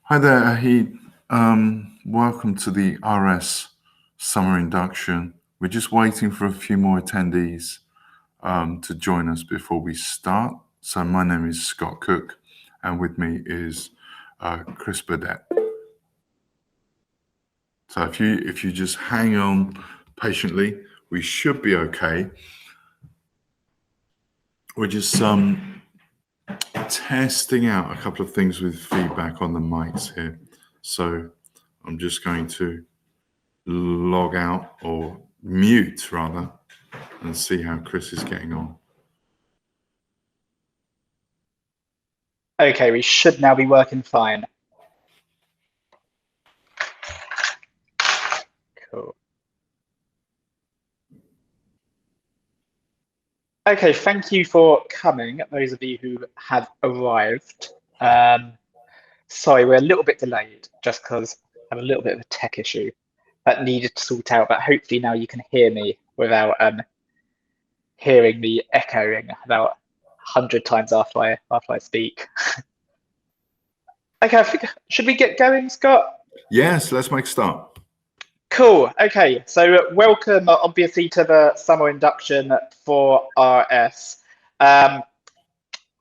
Hi there, Ahid. Welcome to the RS Summer Induction. We're just waiting for a few more attendees to join us before we start. So my name is Scott Cook, and with me is Chris Burdett. So if you just hang on patiently, we should be okay. We're just testing out a couple of things with feedback on the mics here. So I'm just going to log out, or mute rather, and see how Chris is getting on. Okay, we should now be working fine. Cool. Okay, thank you for coming, those of you who have arrived. Sorry, we're a little bit delayed just because I have a little bit of a tech issue that needed to sort out, but hopefully now you can hear me without hearing me echoing about 100 times after I speak. Okay, should we get going, Scott? Yes, let's make a start. Cool. Okay, so welcome obviously to the summer induction for RS.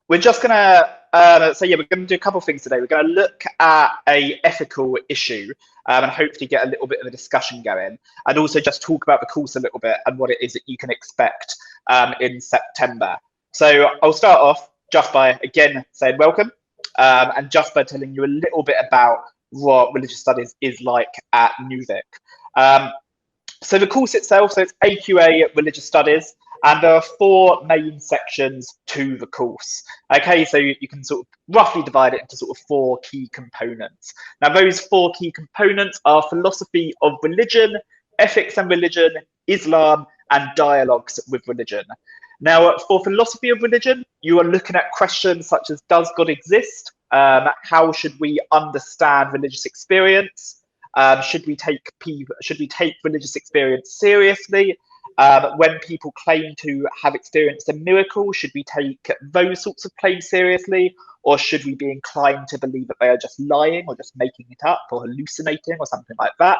We're just gonna we're gonna do a couple of things today. We're gonna look at a ethical issue and hopefully get a little bit of a discussion going, and also just talk about the course a little bit and what it is that you can expect in September. So I'll start off just by again saying welcome, and just by telling you a little bit about what religious studies is like at NUVIC. So the course itself, so it's AQA Religious Studies, and there are 4 main sections to the course. Okay, so you can sort of roughly divide it into sort of 4 key components. Now, those 4 key components are philosophy of religion, ethics and religion, Islam, and dialogues with religion. Now, for philosophy of religion, you are looking at questions such as, does God exist? How should we understand religious experience? Should we take religious experience seriously? When people claim to have experienced a miracle, should we take those sorts of claims seriously? Or should we be inclined to believe that they are just lying or just making it up or hallucinating or something like that?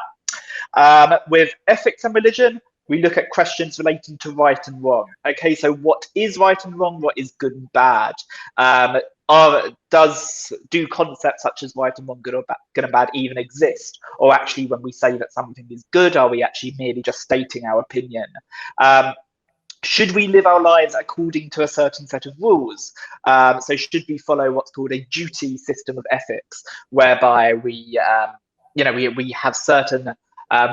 With ethics and religion, we look at questions relating to right and wrong. Okay, so what is right and wrong? What is good and bad? Do concepts such as right and wrong, good and bad even exist? Or actually, when we say that something is good, are we actually merely just stating our opinion? Should we live our lives according to a certain set of rules? So should we follow what's called a duty system of ethics, whereby we have certain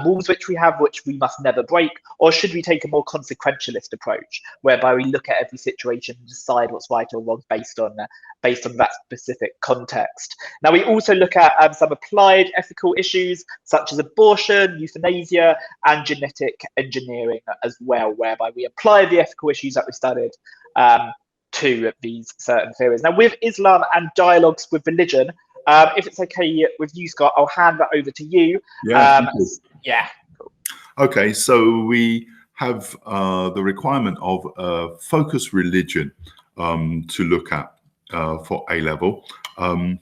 rules which we must never break? Or should we take a more consequentialist approach, whereby we look at every situation and decide what's right or wrong based on that specific context? Now, we also look at some applied ethical issues such as abortion, euthanasia, and genetic engineering as well, whereby we apply the ethical issues that we studied to these certain theories. Now, with Islam and dialogues with religion, if it's okay with you, Scott, I'll hand that over to you. Yeah. Yeah. Cool. Okay, so we have the requirement of focus religion to look at for A level. And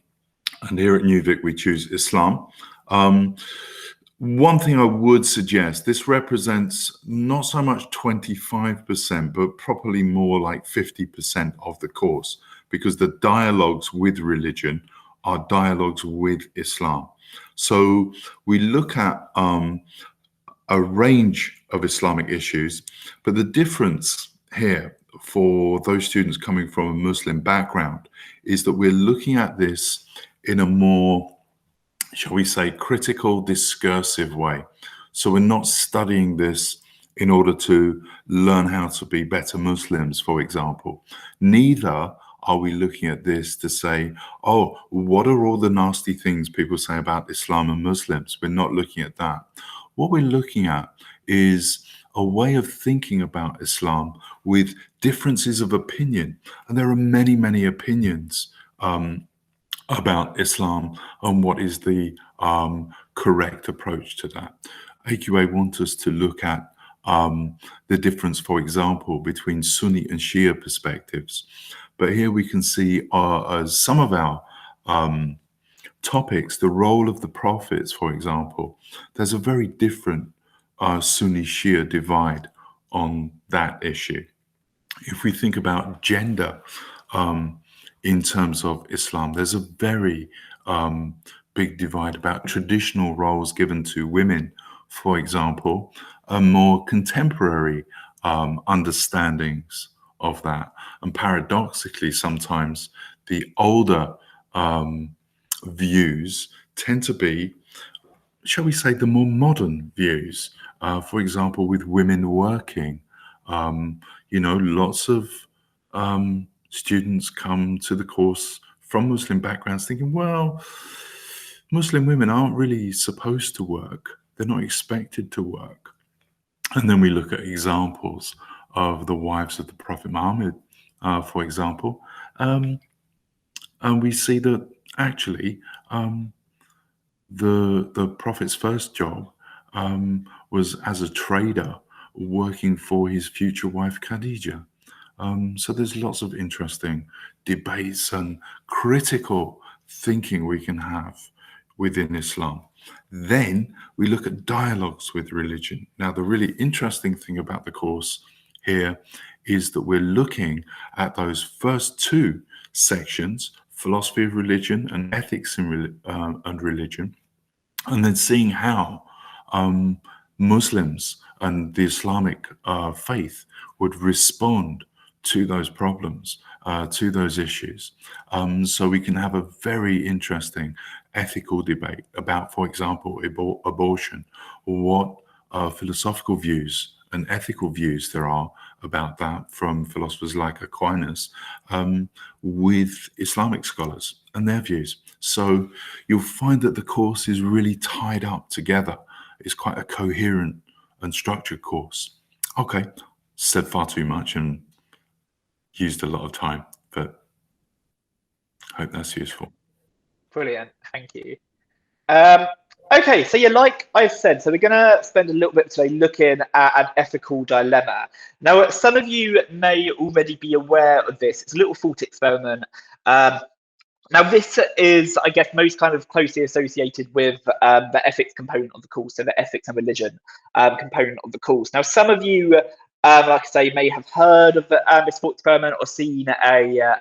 here at NUVIC, we choose Islam. One thing I would suggest, this represents not so much 25%, but probably more like 50% of the course, because the dialogues with religion are dialogues with Islam. So we look at a range of Islamic issues, but the difference here for those students coming from a Muslim background is that we're looking at this in a more, shall we say, critical, discursive way. So we're not studying this in order to learn how to be better Muslims, for example. Neither are we looking at this to say, oh, what are all the nasty things people say about Islam and Muslims? We're not looking at that. What we're looking at is a way of thinking about Islam with differences of opinion. And there are many, many opinions about Islam and what is the correct approach to that. AQA wants us to look at the difference, for example, between Sunni and Shia perspectives. But here we can see some of our topics, the role of the prophets, for example, there's a very different Sunni Shia divide on that issue. If we think about gender in terms of Islam, there's a very big divide about traditional roles given to women, for example, and more contemporary understandings of that. And paradoxically, sometimes the older views tend to be, shall we say, the more modern views. For example, with women working, lots of students come to the course from Muslim backgrounds thinking, well, Muslim women aren't really supposed to work. They're not expected to work. And then we look at examples of the wives of the Prophet Muhammad, for example, and we see that actually the Prophet's first job was as a trader working for his future wife Khadija. So there's lots of interesting debates and critical thinking we can have within Islam. Then we look at dialogues with religion. Now, the really interesting thing about the course here is that we're looking at those first two sections, philosophy of religion and ethics and religion, and then seeing how Muslims and the Islamic faith would respond to those problems, to those issues. So we can have a very interesting ethical debate about, for example, abortion, or what philosophical views and ethical views there are about that from philosophers like Aquinas, with Islamic scholars and their views. So you'll find that the course is really tied up together. It's quite a coherent and structured course. Okay, said far too much and used a lot of time, but I hope that's useful. Brilliant, thank you. Okay, so yeah, like I said, so we're going to spend a little bit today looking at an ethical dilemma. Now, some of you may already be aware of this. It's a little thought experiment. Now, this is, I guess, most kind of closely associated with the ethics component of the course, so the ethics and religion component of the course. Now, some of you, like I say, may have heard of this thought experiment or seen a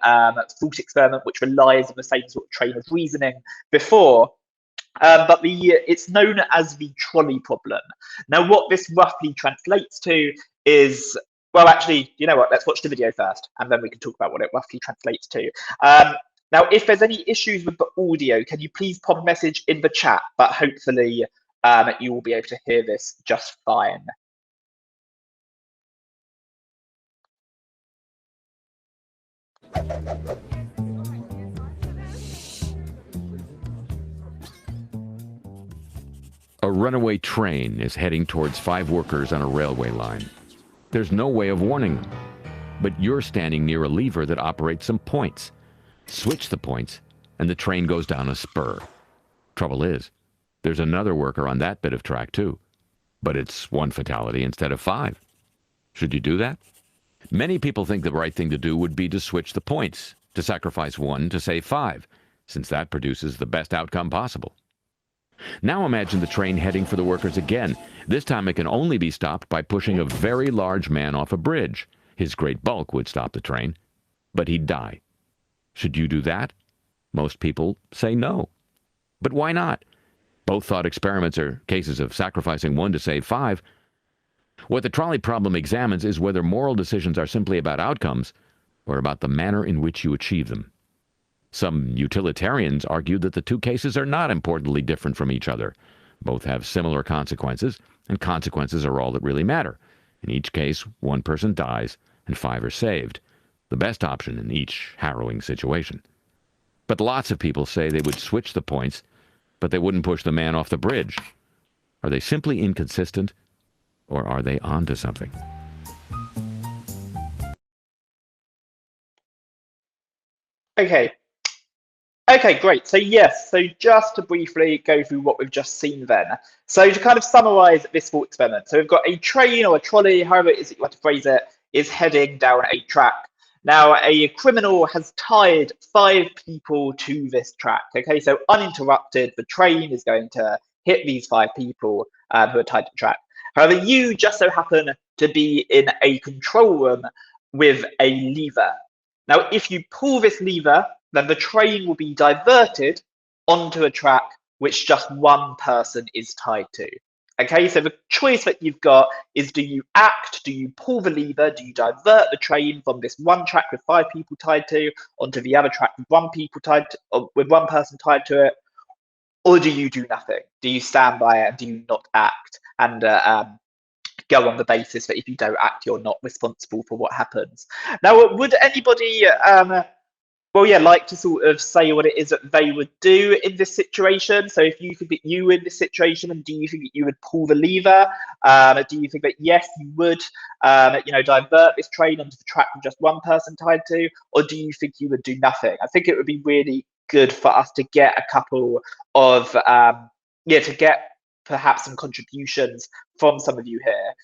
thought experiment which relies on the same sort of train of reasoning before. But it's known as the trolley problem. Now, what this roughly translates to is, well, actually, you know what? Let's watch the video first, and then we can talk about what it roughly translates to. Now, if there's any issues with the audio, can you please pop a message in the chat? But hopefully, you will be able to hear this just fine. A runaway train is heading towards 5 workers on a railway line. There's no way of warning them, but you're standing near a lever that operates some points. Switch the points, and the train goes down a spur. Trouble is, there's another worker on that bit of track too, but it's 1 fatality instead of 5. Should you do that? Many people think the right thing to do would be to switch the points, to sacrifice 1 to save 5, since that produces the best outcome possible. Now imagine the train heading for the workers again. This time it can only be stopped by pushing a very large man off a bridge. His great bulk would stop the train, but he'd die. Should you do that? Most people say no. But why not? Both thought experiments are cases of sacrificing 1 to save 5. What the trolley problem examines is whether moral decisions are simply about outcomes or about the manner in which you achieve them. Some utilitarians argue that the 2 cases are not importantly different from each other. Both have similar consequences, and consequences are all that really matter. In each case, 1 person dies and 5 are saved, the best option in each harrowing situation. But lots of people say they would switch the points, but they wouldn't push the man off the bridge. Are they simply inconsistent, or are they onto something? Okay, great. So yes, so just to briefly go through what we've just seen then. So to kind of summarize this thought experiment. So we've got a train or a trolley, however it is that you want to phrase it, is heading down a track. Now, a criminal has tied 5 people to this track. Okay, so uninterrupted, the train is going to hit these 5 people who are tied to the track. However, you just so happen to be in a control room with a lever. Now, if you pull this lever, then the train will be diverted onto a track which just one person is tied to. Okay, so the choice that you've got is, do you act, do you pull the lever, do you divert the train from this one track with 5 people tied to onto the other track with with one person tied to it, or do you do nothing? Do you stand by it and do you not act and go on the basis that if you don't act, you're not responsible for what happens? Now, would anybody like to sort of say what it is that they would do in this situation? So if you think that you were in this situation, and do you think that you would pull the lever? Do you think that, yes, you would, divert this train onto the track with just one person tied to, or do you think you would do nothing? I think it would be really good for us to get a couple of, to get perhaps some contributions from some of you here.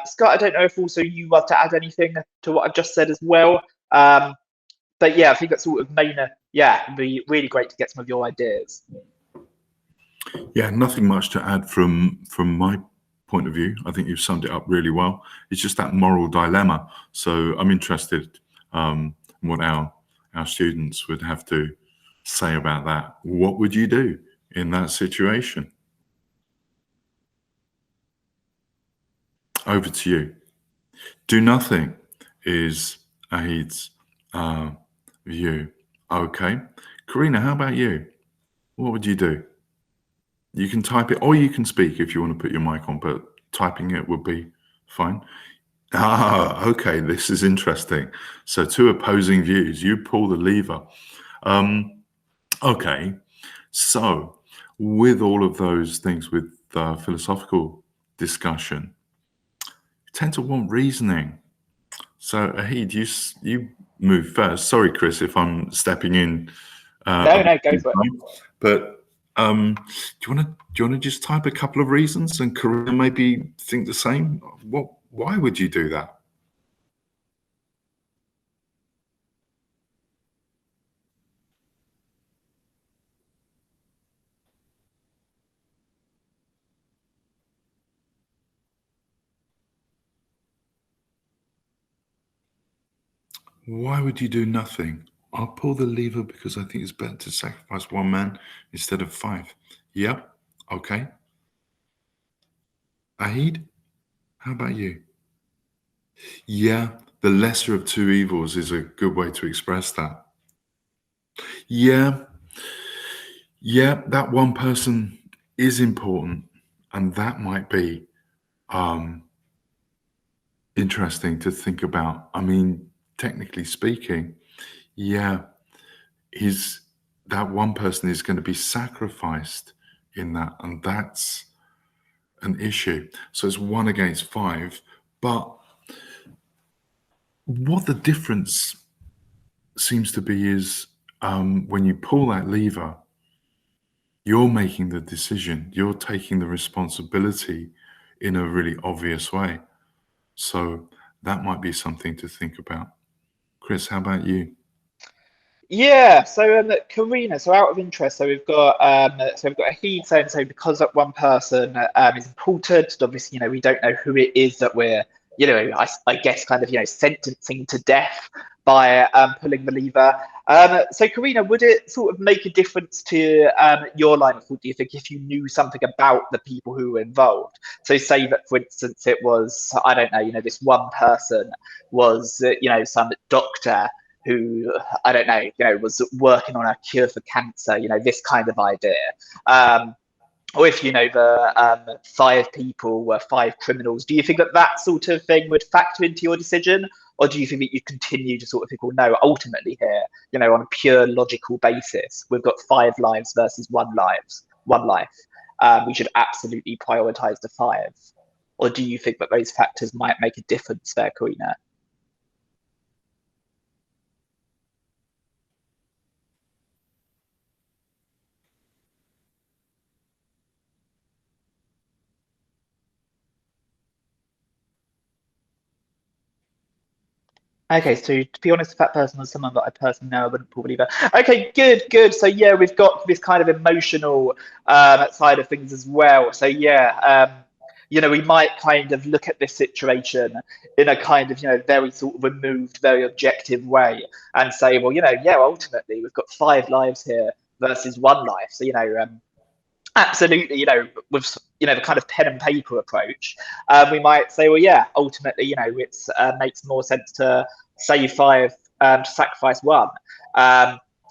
Scott, I don't know if also you want to add anything to what I've just said as well. But yeah, I think that's sort of it'd be really great to get some of your ideas. Yeah, nothing much to add from my point of view. I think you've summed it up really well. It's just that moral dilemma. So I'm interested what our students would have to say about that. What would you do in that situation? Over to you. Do nothing is Ahid's view. Okay. Karina, how about you? What would you do? You can type it, or you can speak if you want to put your mic on, but typing it would be fine. Ah, okay, this is interesting. So 2 opposing views. You pull the lever. Okay, so with all of those things, with philosophical discussion, you tend to want reasoning. So Ahid, you move first. Sorry, Chris, if I'm stepping in. No, go for it. But do you want to just type a couple of reasons, and Karina maybe think the same? Why would you do that? Why would you do nothing? I'll pull the lever because I think it's better to sacrifice 1 man instead of 5. Yep. Okay. Ahid, how about you? Yeah, the lesser of 2 evils is a good way to express that. Yeah, that one person is important, and that might be interesting to think about. I mean, technically speaking, yeah, that one person is going to be sacrificed in that, and that's an issue. So it's 1 against 5. But what the difference seems to be is when you pull that lever, you're making the decision, you're taking the responsibility in a really obvious way. So that might be something to think about. Chris, how about you? Yeah, so Karina, so out of interest, so we've got Ahid saying, so because that one person is important, obviously, we don't know who it is that we're, I guess kind of, sentencing to death by pulling the lever. So Karina, would it sort of make a difference to your line of thought, do you think, if you knew something about the people who were involved? So say that, for instance, it was, I don't know, this one person was, some doctor who, I don't know, was working on a cure for cancer, this kind of idea. Or if, the 5 people were 5 criminals, do you think that sort of thing would factor into your decision? Or do you think that you continue to sort of think, well, no, ultimately here, on a pure logical basis, we've got 5 lives versus 1 life. We should absolutely prioritize the 5. Or do you think that those factors might make a difference there, Karina? Okay, so to be honest, if that person was someone that I personally know, I wouldn't pull the lever. Okay, good. So yeah, we've got this kind of emotional side of things as well. So yeah, we might kind of look at this situation in a kind of, very sort of removed, very objective way and say, well, yeah, ultimately we've got 5 lives here versus 1 life. So, absolutely, with the kind of pen and paper approach, we might say, well, yeah, ultimately, it's makes more sense to save 5 to sacrifice 1.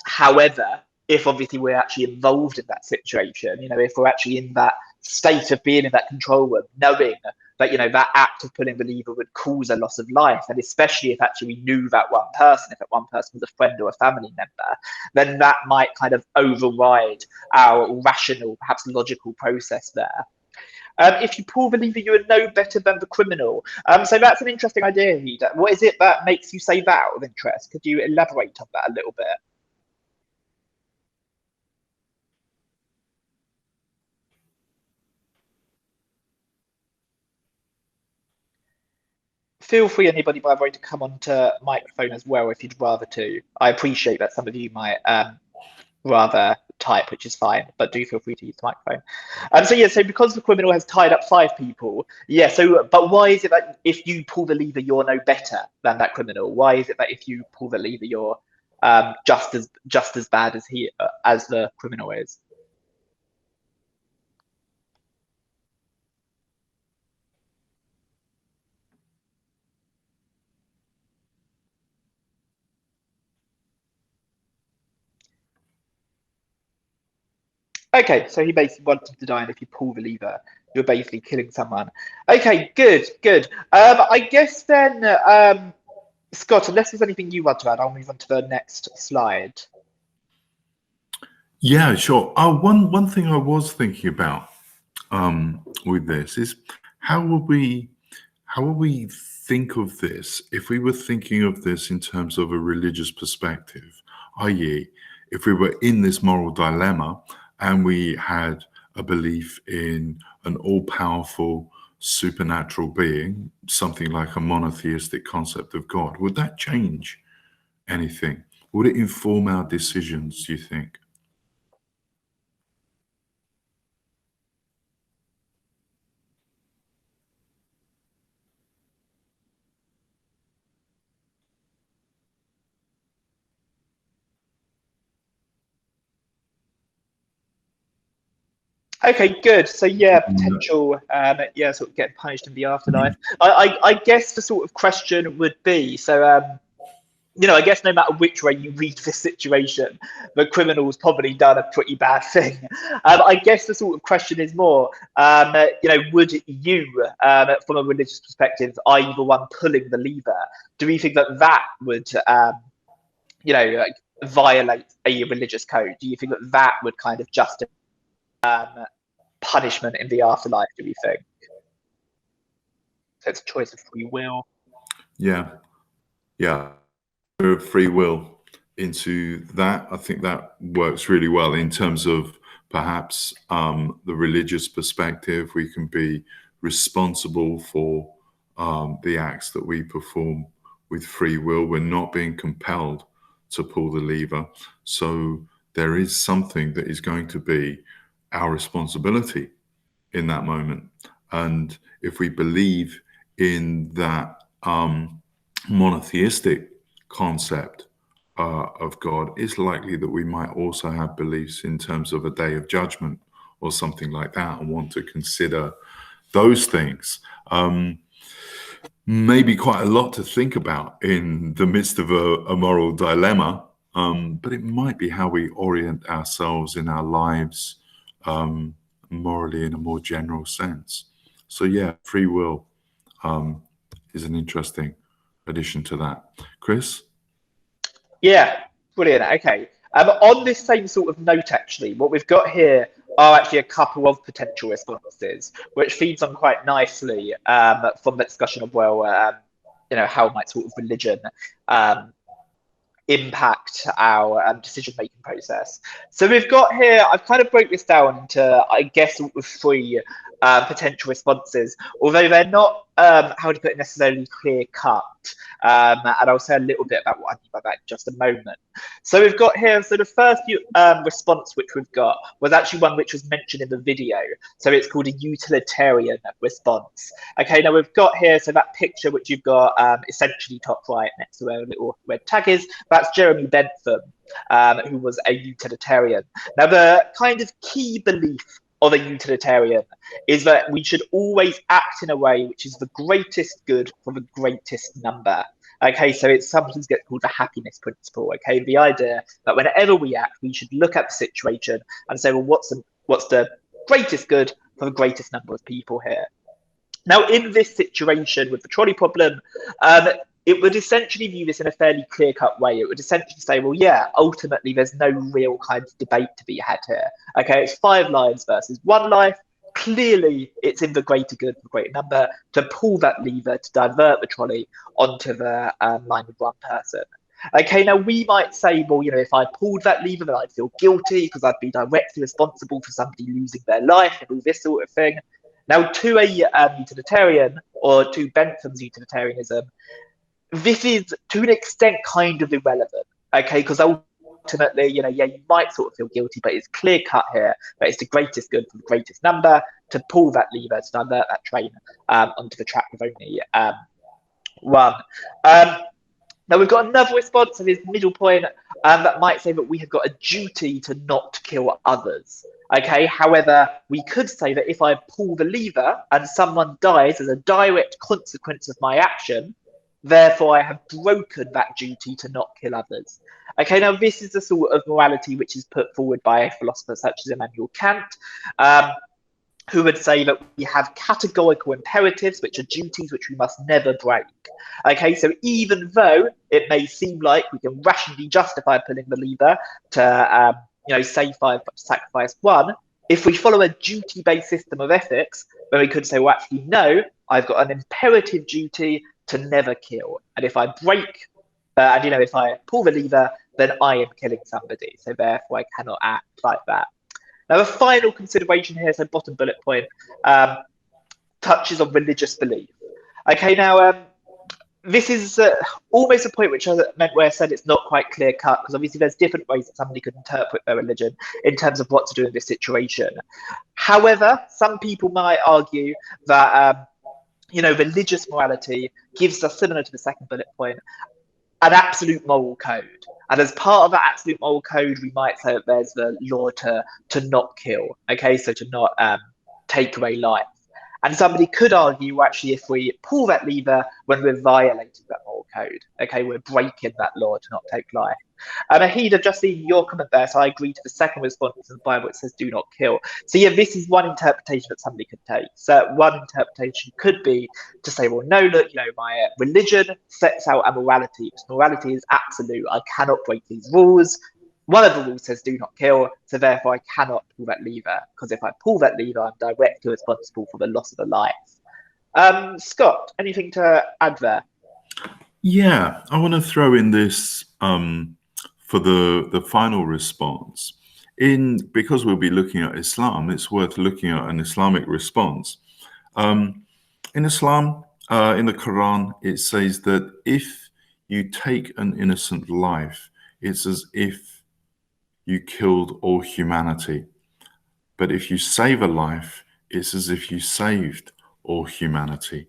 However, if obviously we're actually involved in that situation, if we're actually in that state of being in that control room, knowing that that act of pulling the lever would cause a loss of life, and especially if actually we knew that one person, if that one person was a friend or a family member, then that might kind of override our rational, perhaps logical process there. If you pull the lever, you are no better than the criminal. So that's an interesting idea, Rita. What is it that makes you say that out of interest? Could you elaborate on that a little bit? Feel free, anybody, by the way, to come onto microphone as well if you'd rather to. I appreciate that some of you might rather type, which is fine, but do feel free to use the microphone. So because the criminal has tied up 5 people, but why is it that if you pull the lever, you're no better than that criminal? Why is it that if you pull the lever, you're just as bad as the criminal is? Okay, so he basically wants him to die, and if you pull the lever, you're basically killing someone. Okay, good. I guess then, Scott, unless there's anything you want to add, I'll move on to the next slide. Yeah, sure. One thing I was thinking about with this is how will we think of this if we were thinking of this in terms of a religious perspective, i.e., if we were in this moral dilemma and we had a belief in an all-powerful supernatural being, something like a monotheistic concept of God, would that change anything? Would it inform our decisions, do you think? Okay, good. So yeah, potential, sort of getting punished in the afterlife. I guess the sort of question would be, so I guess no matter which way you read this situation, the criminal's probably done a pretty bad thing. I guess the sort of question is more, would you, from a religious perspective, are you the one pulling the lever? Do you think that would, violate a religious code? Do you think that would kind of justify punishment in the afterlife, do we think? So it's a choice of free will. Yeah. Free will into that. I think that works really well in terms of perhaps the religious perspective. We can be responsible for the acts that we perform with free will. We're not being compelled to pull the lever. So there is something that is going to be our responsibility in that moment. And if we believe in that monotheistic concept of God, it's likely that we might also have beliefs in terms of a day of judgment or something like that and want to consider those things. Maybe quite a lot to think about in the midst of a moral dilemma, but it might be how we orient ourselves in our lives morally in a more general sense. So yeah, free will is an interesting addition to that. Chris? Yeah, brilliant. Okay. On this same sort of note, actually, what we've got here are actually a couple of potential responses, which feeds on quite nicely from the discussion of, well, how might sort of religion impact our decision-making process. So we've got here, I've kind of broke this down into, I guess, 3 potential responses, although they're not, how to put it, necessarily clear cut. And I'll say a little bit about what I mean by that in just a moment. So we've got here, so the first response which we've got was actually one which was mentioned in the video. So it's called a utilitarian response. Okay, now we've got here, so that picture which you've got essentially top right next to where a little red tag is, that's Jeremy Bentham, who was a utilitarian. Now the kind of key belief of a utilitarian is that we should always act in a way which is the greatest good for the greatest number. Okay, so it's sometimes gets called the happiness principle. Okay, the idea that whenever we act, we should look at the situation and say, well, what's the greatest good for the greatest number of people here? Now, in this situation with the trolley problem, it would essentially view this in a fairly clear-cut way. It would essentially say, well, yeah, ultimately, there's no real kind of debate to be had here. Okay, it's 5 lives versus 1 life. Clearly, it's in the greater good, the greater number, to pull that lever to divert the trolley onto the line with 1 person. Okay, now we might say, well, you know, if I pulled that lever, then I'd feel guilty because I'd be directly responsible for somebody losing their life and all this sort of thing. Now, to a utilitarian, or to Bentham's utilitarianism, this is to an extent kind of irrelevant, okay? Because ultimately, you know, yeah, you might sort of feel guilty, but it's clear cut here that it's the greatest good for the greatest number to pull that lever to divert that train onto the track with only 1. Now we've got another response of his middle point that might say that we have got a duty to not kill others. Okay, however, we could say that if I pull the lever and someone dies as a direct consequence of my action, therefore I have broken that duty to not kill others. Okay, now this is the sort of morality which is put forward by a philosopher such as Immanuel Kant, who would say that we have categorical imperatives, which are duties which we must never break. Okay, so even though it may seem like we can rationally justify pulling the lever to, you know, save 5 but sacrifice 1, if we follow a duty-based system of ethics, then we could say, well, actually, no, I've got an imperative duty to never kill. And if I break, and, you know, if I pull the lever, then I am killing somebody. So therefore, I cannot act like that. Now, the final consideration here, so bottom bullet point, touches on religious belief. Okay, now, this is almost a point which I meant where I said it's not quite clear cut, because obviously there's different ways that somebody could interpret their religion in terms of what to do in this situation. However, some people might argue that, you know, religious morality gives us, similar to the second bullet point, an absolute moral code. And as part of that absolute moral code, we might say that there's the law to not kill, okay, so to not take away life. And somebody could argue, well, actually, if we pull that lever when we're violating that moral code, okay, we're breaking that law to not take life. And Ahid, I've just seen your comment there, so I agree to the second response in the Bible, it says do not kill. So yeah, this is one interpretation that somebody could take. So one interpretation could be to say, well, no, look, you know, my religion sets out a morality. Morality is absolute. I cannot break these rules. One of the rules says do not kill, so therefore I cannot pull that lever, because if I pull that lever, I'm directly responsible for the loss of a life. Scott, anything to add there? Yeah, I want to throw in this for the final response. Because we'll be looking at Islam, it's worth looking at an Islamic response. In Islam, in the Quran, it says that if you take an innocent life, it's as if you killed all humanity. But if you save a life, it's as if you saved all humanity.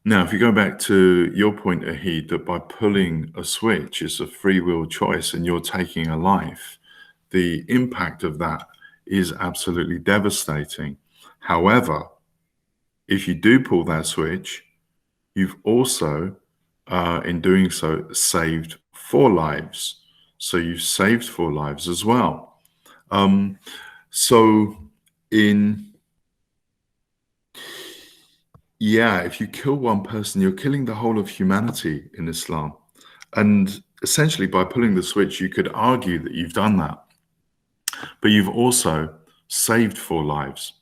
Now, if you go back to your point, Ahid, that by pulling a switch, it's a free will choice and you're taking a life, the impact of that is absolutely devastating. However, if you do pull that switch, you've also, in doing so, saved 4 lives. So you've saved 4 lives as well. If you kill one person, you're killing the whole of humanity in Islam. And essentially, by pulling the switch, you could argue that you've done that. But you've also saved 4 lives.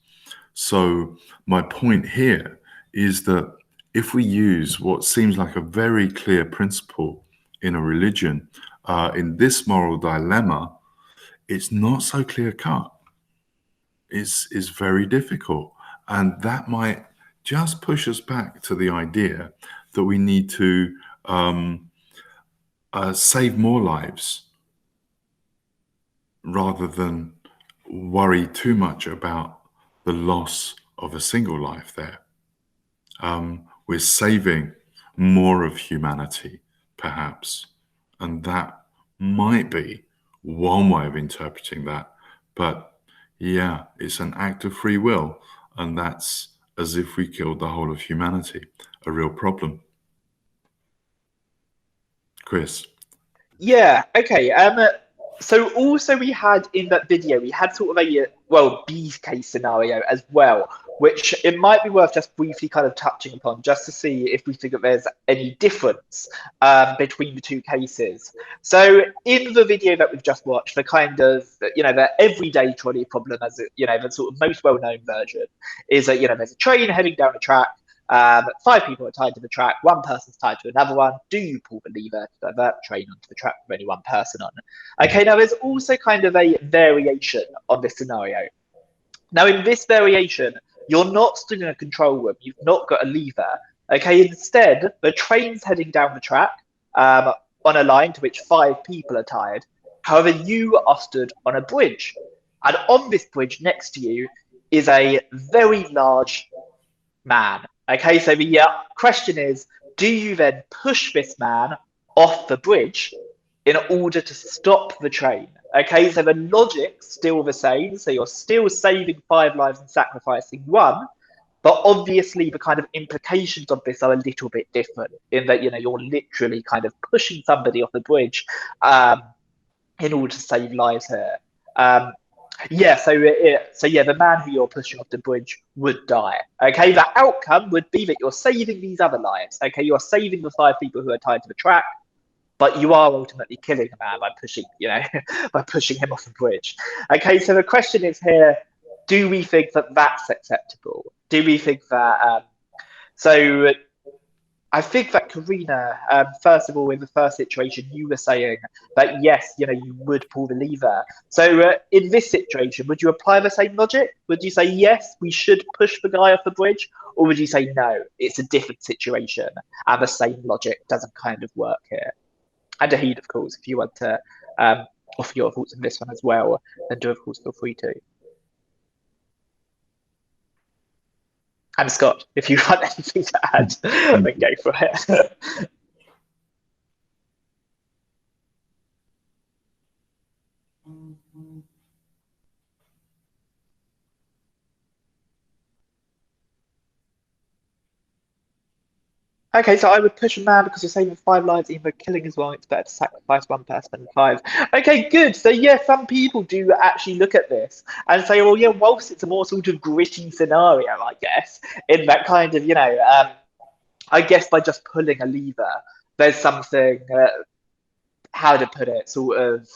So my point here is that if we use what seems like a very clear principle in a religion, in this moral dilemma, it's not so clear cut. It's very difficult. And that might just push us back to the idea that we need to save more lives rather than worry too much about the loss of a single life there. We're saving more of humanity, perhaps, and that might be one way of interpreting that. But yeah, it's an act of free will, and that's as if we killed the whole of humanity, a real problem. Chris? Yeah, okay. So also we had in that video, we had sort of a, well, B case scenario as well, which it might be worth just briefly kind of touching upon just to see if we think that there's any difference between the two cases. So in the video that we've just watched, the kind of, the everyday trolley problem, as it, the sort of most well-known version is that, there's a train heading down a track. 5 people are tied to the track, 1 person's tied to another one. Do you pull the lever to divert the train onto the track with only 1 person on? Okay, now there's also kind of a variation on this scenario. Now in this variation, you're not stood in a control room, you've not got a lever. Okay, instead, the train's heading down the track on a line to which 5 people are tied. However, you are stood on a bridge. And on this bridge next to you is a very large man. Okay, so the question is, do you then push this man off the bridge in order to stop the train? Okay, so the logic's still the same. So you're still saving 5 lives and sacrificing 1. But obviously the kind of implications of this are a little bit different in that, you're literally kind of pushing somebody off the bridge in order to save lives here. The man who you're pushing off the bridge would die. Okay, the outcome would be that you're saving these other lives. Okay, you're saving the 5 people who are tied to the track, but you are ultimately killing a man by pushing, by pushing him off the bridge. Okay, so the question is here: do we think that that's acceptable? Do we think that? So I think that Karina, first of all, in the first situation, you were saying that yes, you would pull the lever. So in this situation, would you apply the same logic? Would you say yes, we should push the guy off the bridge, or would you say no, it's a different situation and the same logic doesn't kind of work here? And Ahid, of course, if you want to offer your thoughts on this one as well, then do of course feel free to. And Scott, if you want anything to add, then go for it. Okay, so I would push a man because you're saving 5 lives, even though killing as well. It's better to sacrifice 1 person than 5. Okay, good. So yeah, some people do actually look at this and say, well, yeah, whilst it's a more sort of gritty scenario, I guess, in that kind of, I guess by just pulling a lever, there's something, how to put it, sort of,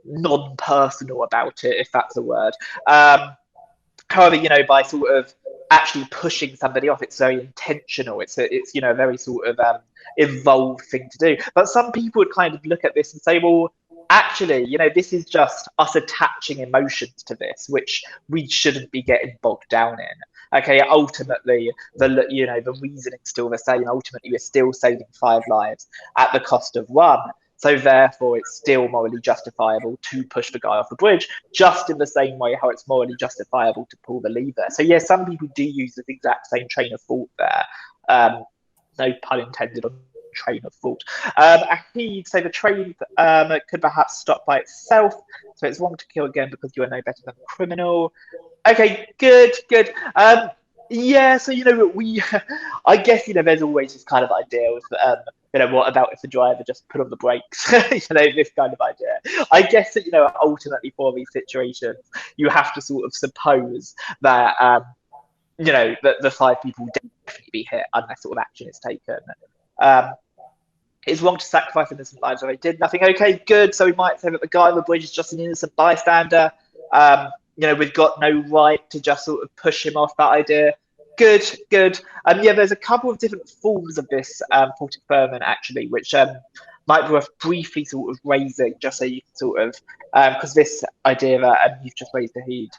non-personal about it, if that's a word. However, by sort of actually pushing somebody off, it's very intentional. It's a very sort of involved thing to do. But some people would kind of look at this and say, well, actually, this is just us attaching emotions to this, which we shouldn't be getting bogged down in. Okay, ultimately, the reasoning's still the same. Ultimately, we're still saving 5 lives at the cost of 1. So therefore, it's still morally justifiable to push the guy off the bridge, just in the same way how it's morally justifiable to pull the lever. So yeah, some people do use the exact same train of thought there. No pun intended on train of thought. He'd say the train could perhaps stop by itself. So it's wrong to kill again because you are no better than a criminal. Okay, good. Yeah, so I guess there's always this kind of idea of what about if the driver just put on the brakes? This kind of idea. I guess that ultimately for these situations, you have to sort of suppose that that the 5 people will definitely be hit unless sort of action is taken. It's wrong to sacrifice innocent lives if they did nothing. Okay, good. So we might say that the guy on the bridge is just an innocent bystander. We've got no right to just sort of push him off that idea. Good. Yeah, there's a couple of different forms of this thought experiment actually, which might be worth briefly sort of raising, just so you can sort of, because this idea that you've just raised, Ahid,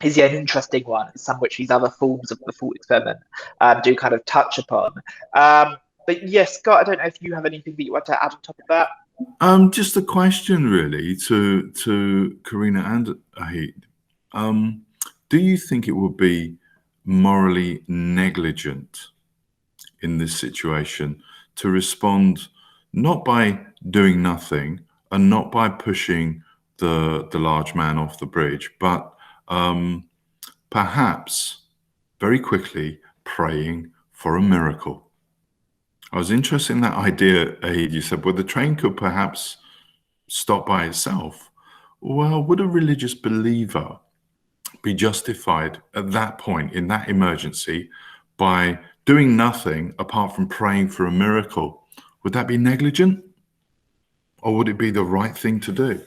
is an interesting one, some which these other forms of the thought experiment do kind of touch upon. But yes, Scott, I don't know if you have anything that you want to add on top of that. Just a question really to Karina and Ahid. Do you think it would be morally negligent in this situation to respond not by doing nothing and not by pushing the large man off the bridge, but perhaps very quickly praying for a miracle? I was interested in that idea, Ahid. You said, well, the train could perhaps stop by itself. Well, would a religious believer be justified at that point, in that emergency, by doing nothing apart from praying for a miracle? Would that be negligent? Or would it be the right thing to do?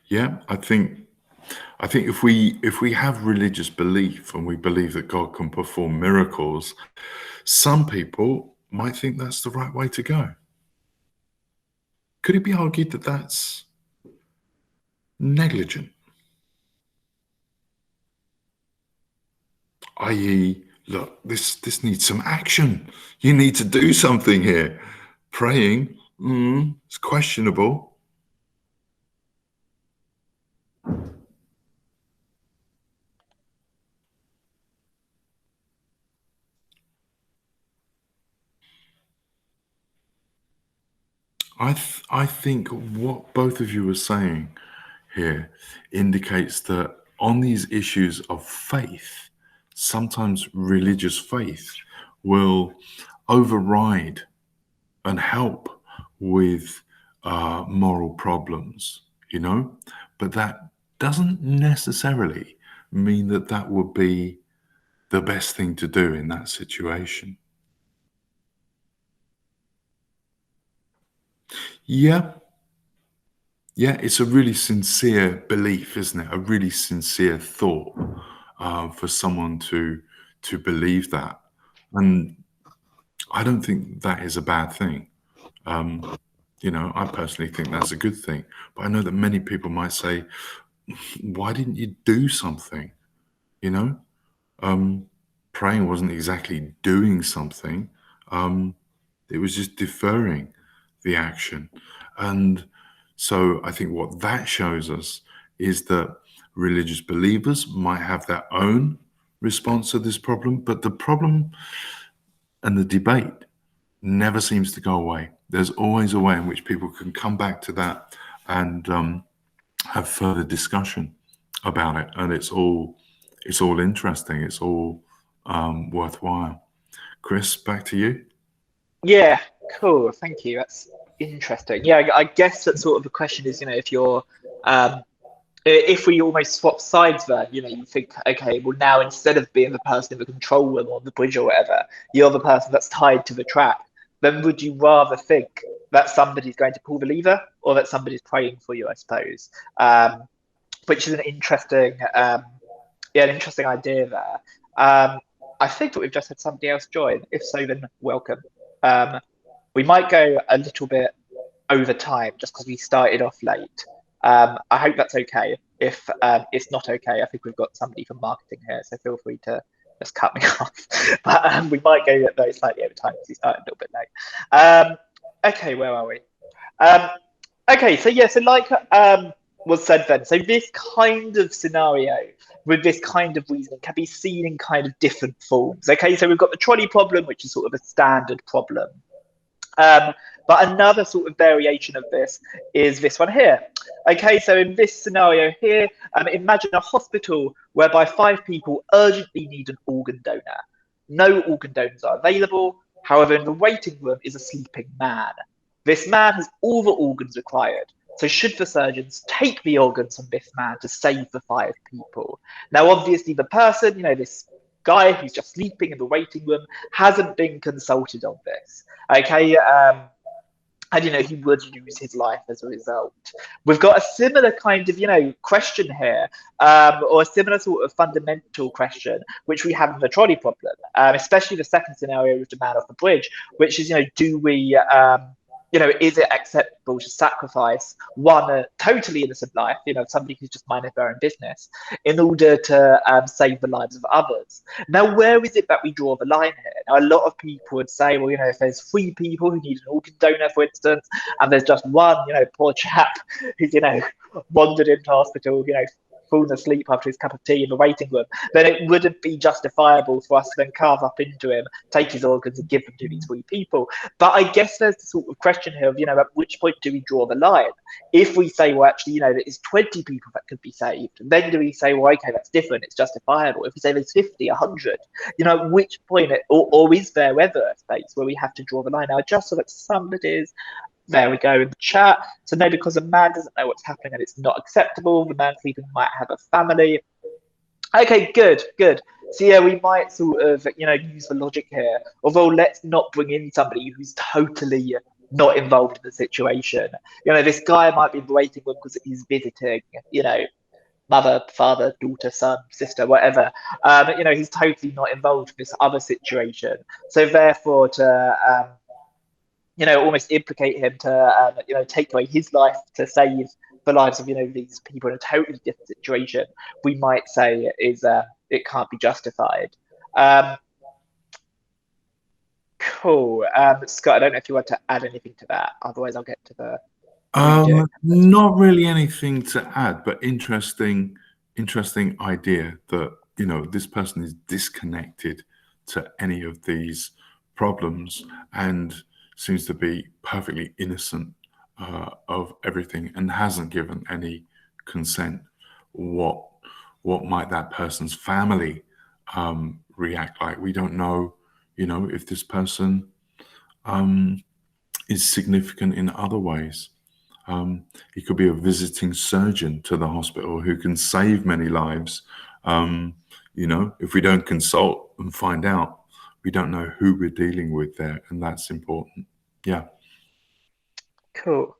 Yeah, I think if we have religious belief and we believe that God can perform miracles, some people might think that's the right way to go. Could it be argued that that's negligent? I.e., look, this needs some action. You need to do something here. Praying, it's questionable. I think what both of you are saying here indicates that on these issues of faith, sometimes religious faith will override and help with moral problems, but that doesn't necessarily mean that that would be the best thing to do in that situation. Yeah, it's a really sincere belief, isn't it? A really sincere thought for someone to believe that, and I don't think that is a bad thing. I personally think that's a good thing, but I know that many people might say, "Why didn't you do something?" Praying wasn't exactly doing something; it was just deferring the action, and so I think what that shows us is that religious believers might have their own response to this problem, but the problem and the debate never seems to go away. There's always a way in which people can come back to that and have further discussion about it, and it's all interesting. It's all worthwhile. Chris, back to you. Yeah, cool. Thank you. That's interesting. Yeah, I guess that sort of the question is, if we almost swap sides there, you think, okay, well now instead of being the person in the control room or the bridge or whatever, you're the person that's tied to the track, then would you rather think that somebody's going to pull the lever or that somebody's praying for you, I suppose? Which is an interesting, an interesting idea there. I think that we've just had somebody else join. If so, then welcome. We might go a little bit over time just because we started off late. I hope that's okay. If it's not okay, I think we've got somebody from marketing here, so feel free to just cut me off. But we might go very slightly over time because we started a little bit late. Okay, where are we? Okay, so yeah, so like was said then, so this kind of scenario with this kind of reasoning can be seen in kind of different forms. Okay, so we've got the trolley problem, which is sort of a standard problem. But another sort of variation of this is this one here. Okay, so in this scenario here, imagine a hospital whereby 5 people urgently need an organ donor. No organ donors are available. However, in the waiting room is a sleeping man. This man has all the organs required. So should the surgeons take the organs from this man to save the 5 people? Now, obviously, the person, this guy who's just sleeping in the waiting room hasn't been consulted on this. Okay, and he would lose his life as a result. We've got a similar kind of question here, or a similar sort of fundamental question which we have in the trolley problem, especially the second scenario with the man off the bridge, which is do we is it acceptable to sacrifice one totally innocent life, somebody who's just minding their own business, in order to save the lives of others? Now, where is it that we draw the line here? Now, a lot of people would say, well, if there's 3 people who need an organ donor, for instance, and there's just one, poor chap who's, wandered into hospital, fallen asleep after his cup of tea in the waiting room, then it wouldn't be justifiable for us to then carve up into him, take his organs and give them to these 3 people. But I guess there's the sort of question here of, at which point do we draw the line? If we say, well, actually, that it's 20 people that could be saved, then do we say, well, okay, that's different, it's justifiable? If we say there's 50, 100, at which point, or is there ever a space where we have to draw the line? Now, I just saw that somebody's, there we go in the chat. So no, because a man doesn't know what's happening and it's not acceptable, the man sleeping might have a family. Okay, good. So yeah, we might sort of, use the logic here. Although let's not bring in somebody who's totally not involved in the situation. This guy might be in the waiting room because he's visiting, mother, father, daughter, son, sister, whatever. He's totally not involved in this other situation. So therefore, to almost implicate him to, take away his life to save the lives of, these people in a totally different situation, we might say it can't be justified. Cool. Scott, I don't know if you want to add anything to that. Otherwise, I'll get to the not really anything to add, but interesting idea that, this person is disconnected to any of these problems and seems to be perfectly innocent of everything and hasn't given any consent. What might that person's family react like? We don't know, if this person is significant in other ways. He could be a visiting surgeon to the hospital who can save many lives. If we don't consult and find out, we don't know who we're dealing with there, and that's important. Yeah. Cool.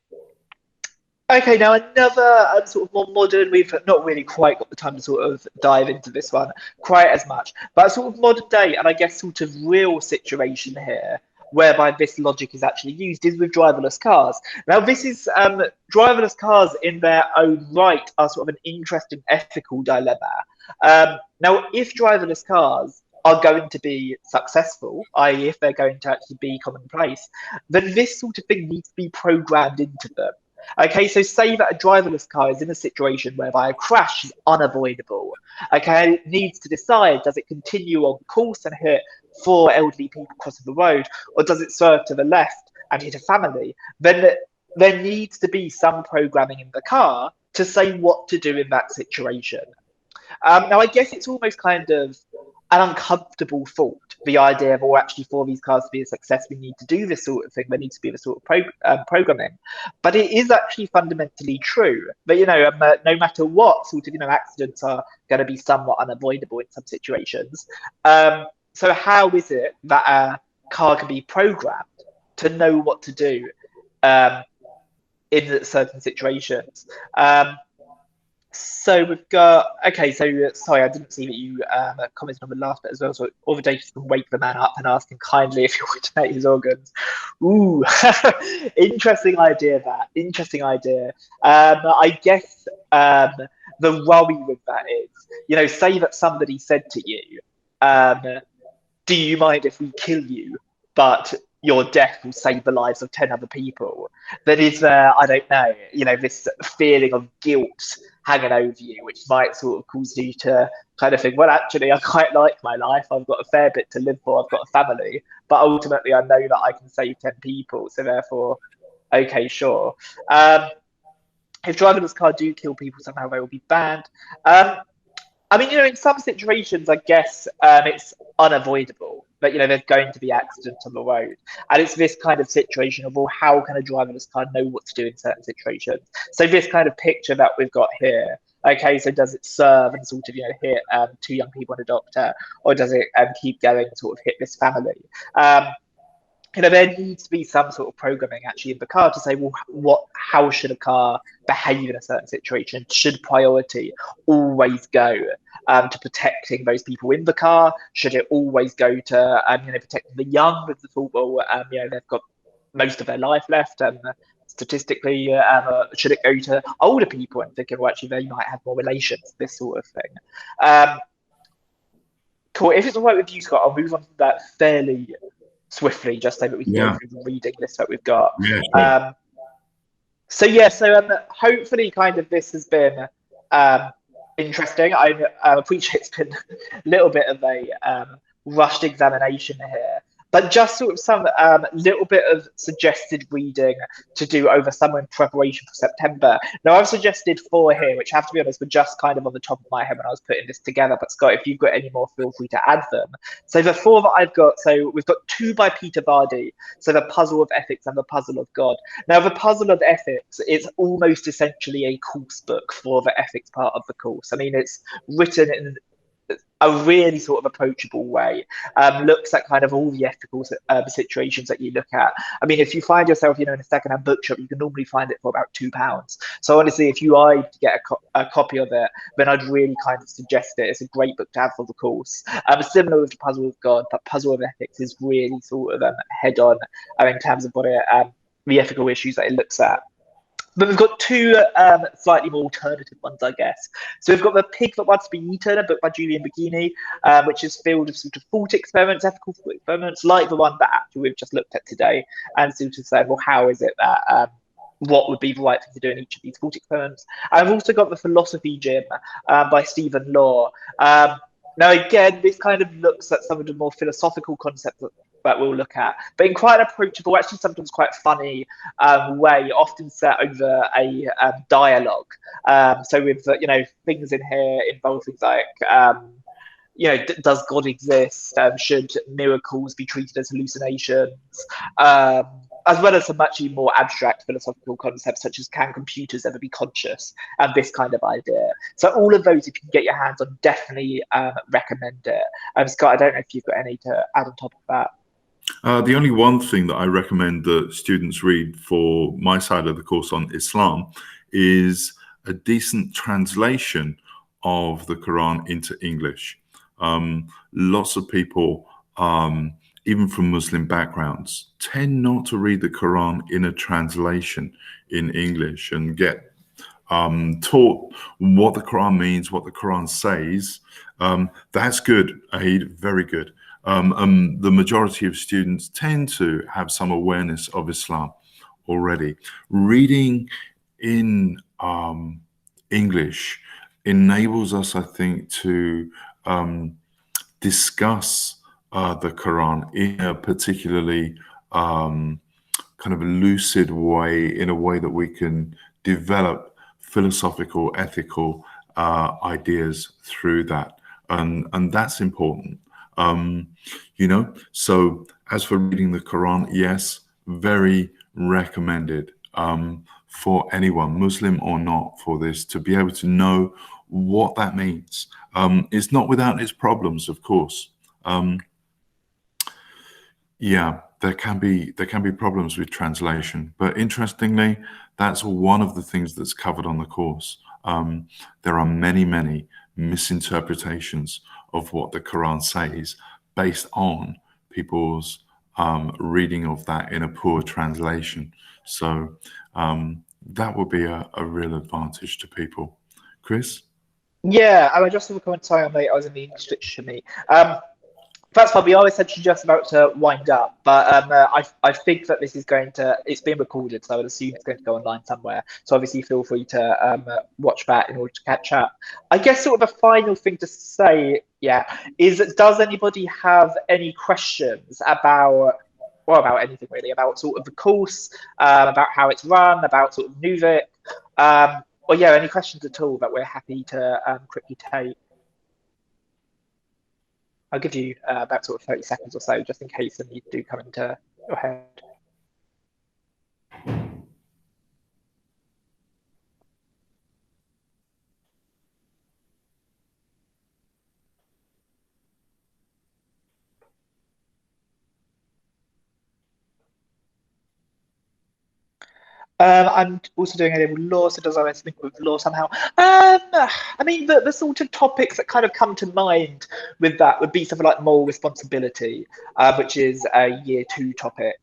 Okay, now another sort of more modern, we've not really quite got the time to sort of dive into this one quite as much, but a sort of modern day and I guess sort of real situation here whereby this logic is actually used is with driverless cars. Now, this is driverless cars in their own right are sort of an interesting ethical dilemma. Now, if driverless cars are going to be successful, i.e. if they're going to actually be commonplace, then this sort of thing needs to be programmed into them. Okay, so say that a driverless car is in a situation whereby a crash is unavoidable. Okay, it needs to decide, does it continue on course and hit 4 elderly people crossing the road, or does it swerve to the left and hit a family? Then there needs to be some programming in the car to say what to do in that situation. Now, I guess it's almost kind of an uncomfortable thought, the idea of, actually for these cars to be a success, we need to do this sort of thing. There needs to be the sort of programming. But it is actually fundamentally true that, no matter what sort of, accidents are going to be somewhat unavoidable in some situations. So how is it that a car can be programmed to know what to do in certain situations? So we've got, okay, so sorry, I didn't see that you commented on the last bit as well. So all the data can wake the man up and ask him kindly if you want to donate his organs. Ooh, interesting idea that, interesting idea. I guess the worry with that is, say that somebody said to you, do you mind if we kill you, but your death will save the lives of 10 other people? Then is there, I don't know, this feeling of guilt hanging over you, which might sort of cause you to kind of think, well, actually, I quite like my life. I've got a fair bit to live for. I've got a family, but ultimately, I know that I can save 10 people. So therefore, okay, sure. If driverless cars do kill people, somehow they will be banned. I mean, in some situations, I guess it's unavoidable that, there's going to be accidents on the road. And it's this kind of situation of, well, how can a driverless car know what to do in certain situations? So this kind of picture that we've got here, okay, so does it serve and sort of, hit 2 young people and a doctor, or does it keep going and sort of hit this family? there needs to be some sort of programming actually in the car to say, well, how should a car behave in a certain situation? Should priority always go to protecting those people in the car? Should it always go to protecting the young with the thought, well, they've got most of their life left, statistically, should it go to older people and thinking, well, actually they might have more relations, this sort of thing. Cool. If it's all right with you, Scott, I'll move on to that fairly swiftly, just so that we can go through the reading list that we've got. Yeah, sure. So hopefully kind of this has been interesting. I appreciate it's been a little bit of a rushed examination here, but just sort of some little bit of suggested reading to do over summer in preparation for September. Now, I've suggested 4 here, which I have to be honest, were just kind of on the top of my head when I was putting this together. But Scott, if you've got any more, feel free to add them. So the 4 that I've got, so we've got 2 by Peter Vardy. So the Puzzle of Ethics and the Puzzle of God. Now, the Puzzle of Ethics is almost essentially a course book for the ethics part of the course. I mean, it's written in a really sort of approachable way, looks at kind of all the ethical situations that you look at. I mean, if you find yourself, in a secondhand bookshop, you can normally find it for about £2. So honestly, if you are to get a copy of it, then I'd really kind of suggest it. It's a great book to have for the course. Similar with the Puzzle of God, but Puzzle of Ethics is really sort of head on in terms of what the ethical issues that it looks at. But we've got 2 slightly more alternative ones, I guess. So we've got The Pig That Wants to Be Eaten, a book by Julian Bikini, which is filled with sort of thought experiments, ethical thought experiments, like the one that actually we've just looked at today, and sort of say, well, how is it that what would be the right thing to do in each of these thought experiments? I've also got The Philosophy Gym by Stephen Law. Now, again, this kind of looks at some of the more philosophical concepts that we'll look at, but in quite an approachable, actually sometimes quite funny way, often set over a dialogue. So with things in here involve things like does God exist? Should miracles be treated as hallucinations? As well as some much more abstract philosophical concepts such as can computers ever be conscious, and this kind of idea. So all of those, if you can get your hands on, definitely recommend it. Scott, I don't know if you've got any to add on top of that. The only one thing that I recommend that students read for my side of the course on Islam is a decent translation of the Quran into English. Lots of people, even from Muslim backgrounds, tend not to read the Quran in a translation in English and get taught what the Quran means, what the Quran says. That's good, Aid, very good. The majority of students tend to have some awareness of Islam already. Reading in English enables us, I think, to discuss the Quran in a particularly kind of lucid way, in a way that we can develop philosophical, ethical ideas through that. And that's important. So as for reading the Quran, yes, very recommended for anyone, Muslim or not, for this, to be able to know what that means. It's not without its problems, of course. Yeah, there can be problems with translation, but interestingly, that's one of the things that's covered on the course. There are many misinterpretations of what the Quran says based on people's reading of that in a poor translation. So that would be a real advantage to people. Chris? Yeah, I just have a comment. Sorry, I'm late. I was in the English literature meet. That's fine. We are essentially just about to wind up, but I think that this is it's being recorded, so I would assume it's going to go online somewhere. So obviously feel free to watch that in order to catch up. I guess sort of a final thing to say, is does anybody have any questions about anything really, about sort of the course, about how it's run, about sort of Nuvik, or any questions at all that we're happy to quickly take? I'll give you about sort of 30 seconds or so, just in case any do come into your head. I'm also doing A-level law, so does RS link with law somehow? I mean, the sort of topics that kind of come to mind with that would be something like moral responsibility, which is a year 2 topic.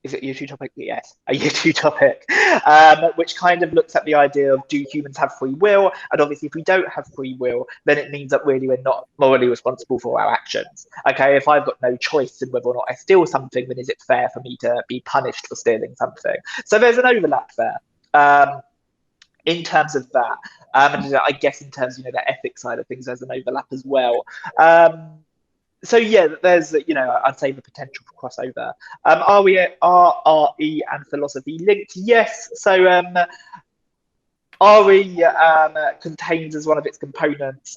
Is it year 2 topic? Yes, a year 2 topic, which kind of looks at the idea of, do humans have free will? And obviously, if we don't have free will, then it means that really we're not morally responsible for our actions. Okay, if I've got no choice in whether or not I steal something, then is it fair for me to be punished for stealing something? So there's an overlap there. In terms of that, and I guess in terms of the ethics side of things, there's an overlap as well. So yeah, there's I'd say the potential for crossover. Are RE and philosophy linked? Yes. So RE contains as one of its components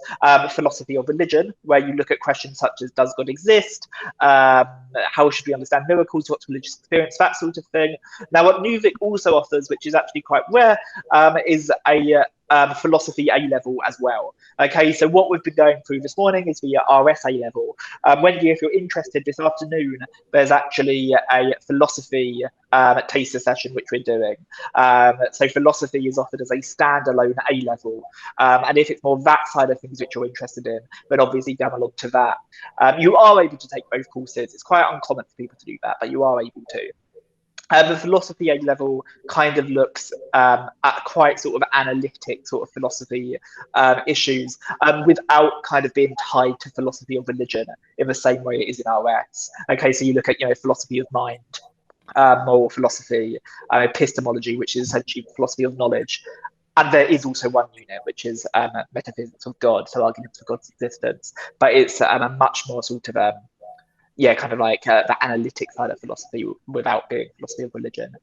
philosophy of religion, where you look at questions such as, does God exist? How should we understand miracles? What's religious experience? That sort of thing. Now, what Nuvik also offers, which is actually quite rare, is a philosophy A-level as well. Okay, so what we've been going through this morning is the RS A-level. Wendy, if you're interested, this afternoon, there's actually a philosophy taster session, which we're doing. So philosophy is offered as a standalone A-level. And if it's more that side of things which you're interested in, then obviously come along to that. You are able to take both courses. It's quite uncommon for people to do that, but you are able to. The philosophy A-level kind of looks at quite sort of analytic sort of philosophy issues without kind of being tied to philosophy of religion in the same way it is in RS. Okay, so you look at philosophy of mind, moral philosophy, epistemology, which is essentially philosophy of knowledge. And there is also one unit, which is metaphysics of God, so arguments for God's existence. But it's a much more sort of kind of like the analytic side of philosophy without being philosophy of religion.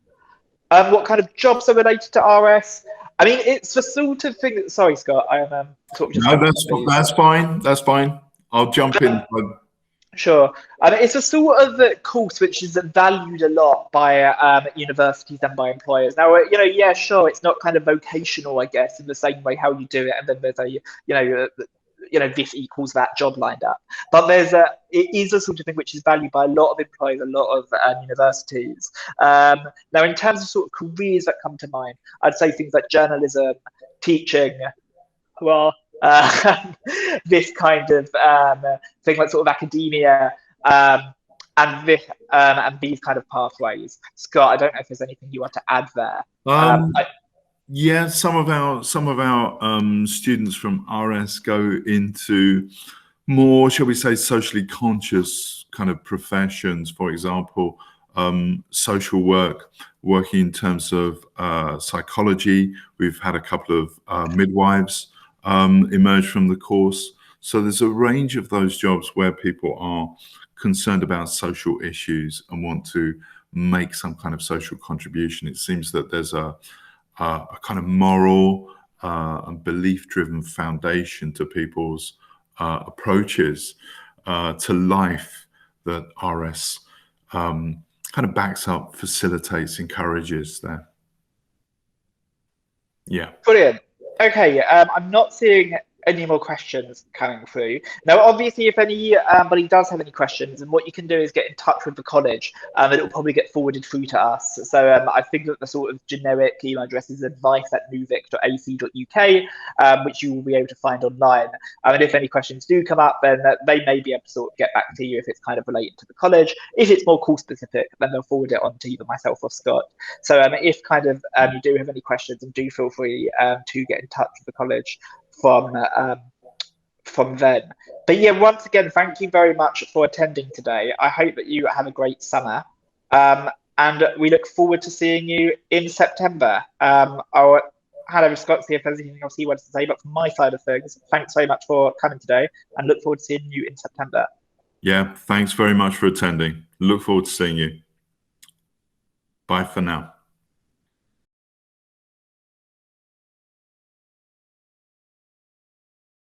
What kind of jobs are related to RS? I mean, it's the sort of thing that, sorry, Scott, I am sort of just... No, that's fine. That's fine. I'll jump in. Sure. It's a sort of course which is valued a lot by universities and by employers. Now, yeah, sure, it's not kind of vocational, I guess, in the same way how you do it. And then there's a, this equals that job lined up. But it is a sort of thing which is valued by a lot of employers, a lot of universities. Now, in terms of sort of careers that come to mind, I'd say things like journalism, teaching, well, this kind of thing like sort of academia, and these kind of pathways. Scott, I don't know if there's anything you want to add there. Yeah, some of our students from RS go into more, shall we say, socially conscious kind of professions. For example, social work, working in terms of psychology. We've had a couple of midwives emerge from the course. So there's a range of those jobs where people are concerned about social issues and want to make some kind of social contribution. It seems that there's a kind of moral and belief-driven foundation to people's approaches to life that RS kind of backs up, facilitates, encourages there. Yeah. Brilliant. Okay, I'm not seeing any more questions coming through. Now, obviously, if anybody does have any questions, and what you can do is get in touch with the college, and it will probably get forwarded through to us. So I think that the sort of generic email address is advice@nuvic.ac.uk, which you will be able to find online. And if any questions do come up, then they may be able to sort of get back to you if it's kind of related to the college. If it's more course specific, then they'll forward it on to either myself or Scott. So if kind of you do have any questions, and do feel free to get in touch with the college from then. But yeah, once again, thank you very much for attending today. I hope that you have a great summer, and we look forward to seeing you in September. I'll hand over to Scott to see if there's anything else he wants to say, but from my side of things, thanks very much for coming today, and look forward to seeing you in September. Yeah, thanks very much for attending. Look forward to seeing you. Bye for now.